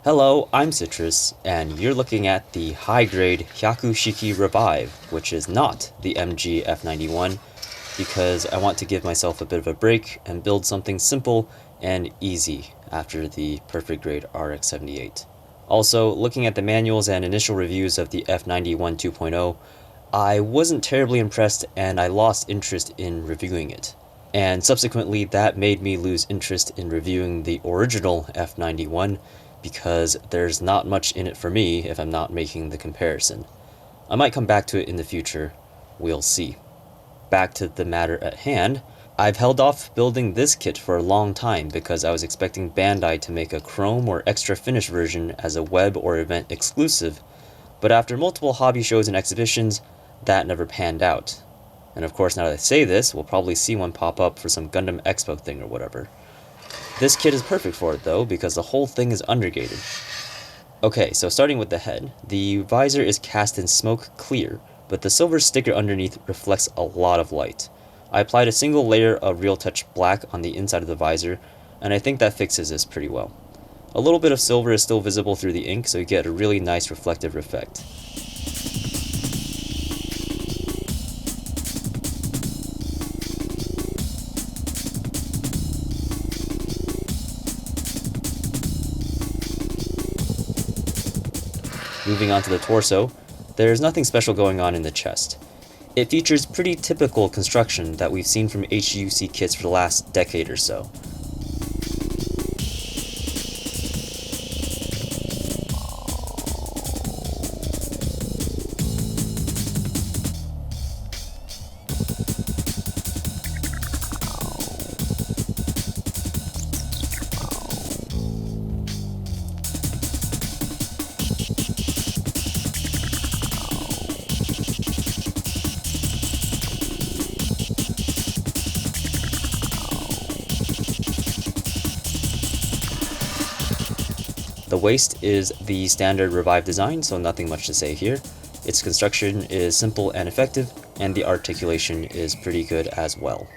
Hello, I'm Citrus, and you're looking at the high-grade Hyaku Shiki Revive, which is not the MG F91, because I want to give myself a bit of a break and build something simple and easy after the perfect grade RX-78. Also, looking at the manuals and initial reviews of the F91 2.0, I wasn't terribly impressed and I lost interest in reviewing it. And subsequently, that made me lose interest in reviewing the original F91 because there's not much in it for me if I'm not making the comparison. I might come back to it in the future, we'll see. Back to the matter at hand, I've held off building this kit for a long time because I was expecting Bandai to make a chrome or extra finish version as a web or event exclusive, but after multiple hobby shows and exhibitions, that never panned out. And of course, now that I say this, we'll probably see one pop up for some Gundam Expo thing or whatever. This kit is perfect for it though, because the whole thing is undergated. Okay, so starting with the head, the visor is cast in smoke clear, but the silver sticker underneath reflects a lot of light. I applied a single layer of Real Touch black on the inside of the visor, and I think that fixes this pretty well. A little bit of silver is still visible through the ink, so you get a really nice reflective effect. Moving on to the torso, there's nothing special going on in the chest. It features pretty typical construction that we've seen from HGUC kits for the last decade or so. The waist is the standard Revive design, so nothing much to say here. Its construction is simple and effective, and the articulation is pretty good as well.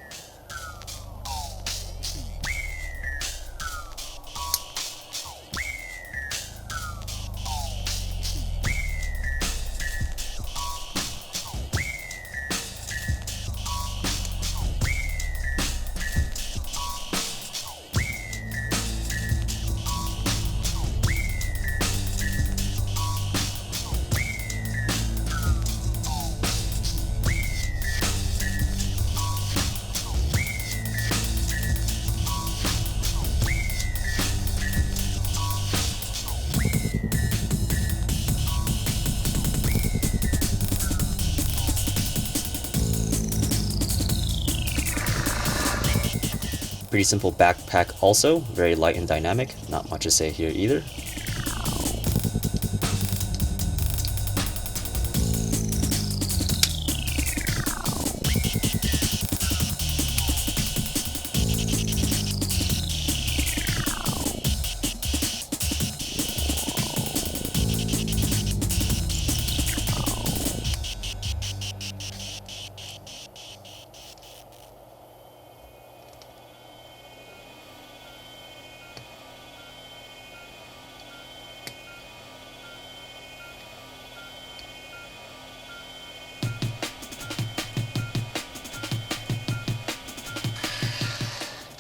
Pretty simple backpack also, very light and dynamic, not much to say here either.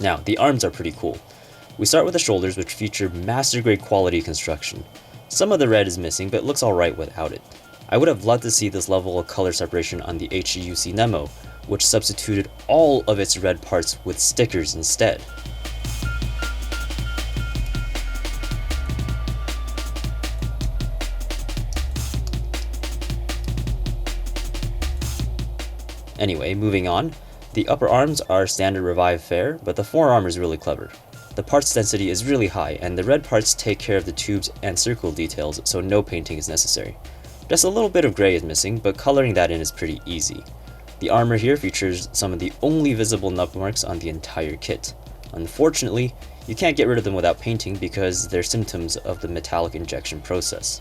Now, the arms are pretty cool. We start with the shoulders, which feature master grade quality construction. Some of the red is missing, but it looks alright without it. I would have loved to see this level of color separation on the HGUC Nemo, which substituted all of its red parts with stickers instead. Anyway, moving on. The upper arms are standard Revive fare, but the forearm is really clever. The parts density is really high, and the red parts take care of the tubes and circle details, so no painting is necessary. Just a little bit of gray is missing, but coloring that in is pretty easy. The armor here features some of the only visible nub marks on the entire kit. Unfortunately, you can't get rid of them without painting because they're symptoms of the metallic injection process.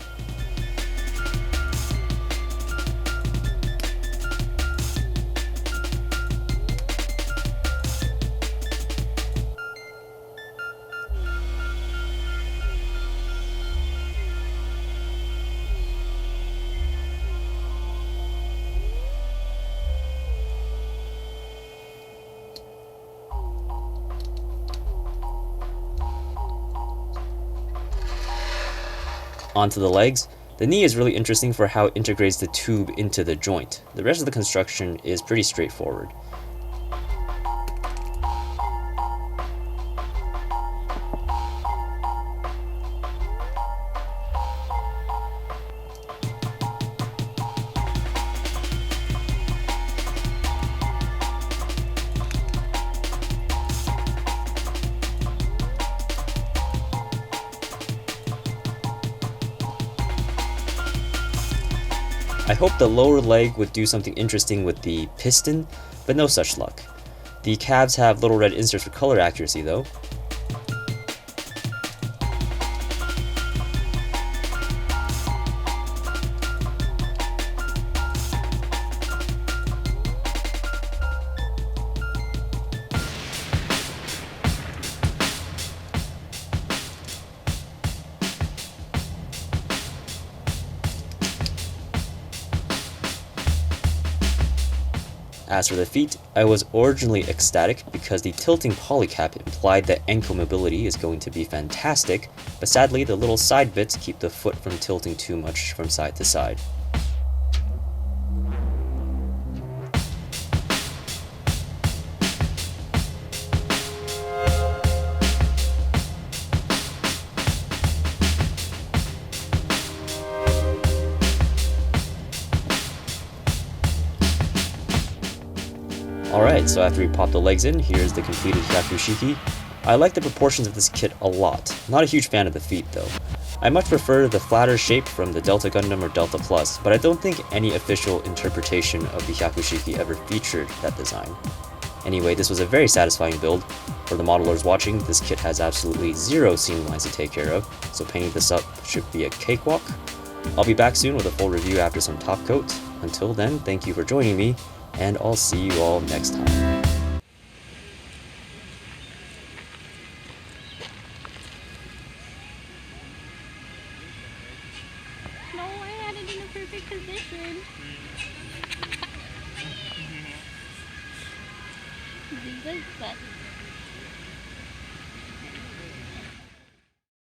Onto the legs. The knee is really interesting for how it integrates the tube into the joint. The rest of the construction is pretty straightforward. I hoped the lower leg would do something interesting with the piston, but no such luck. The calves have little red inserts for color accuracy though. As for the feet, I was originally ecstatic because the tilting polycap implied that ankle mobility is going to be fantastic, but sadly the little side bits keep the foot from tilting too much from side to side. Alright, so after we pop the legs in, here's the completed Hyaku Shiki. I like the proportions of this kit a lot. Not a huge fan of the feet though. I much prefer the flatter shape from the Delta Gundam or Delta Plus, but I don't think any official interpretation of the Hyaku Shiki ever featured that design. Anyway, this was a very satisfying build. For the modelers watching, this kit has absolutely zero seam lines to take care of, so painting this up should be a cakewalk. I'll be back soon with a full review after some top coat. Until then, thank you for joining me, and I'll see you all next time. No, I had it in a perfect position. Zeta's best.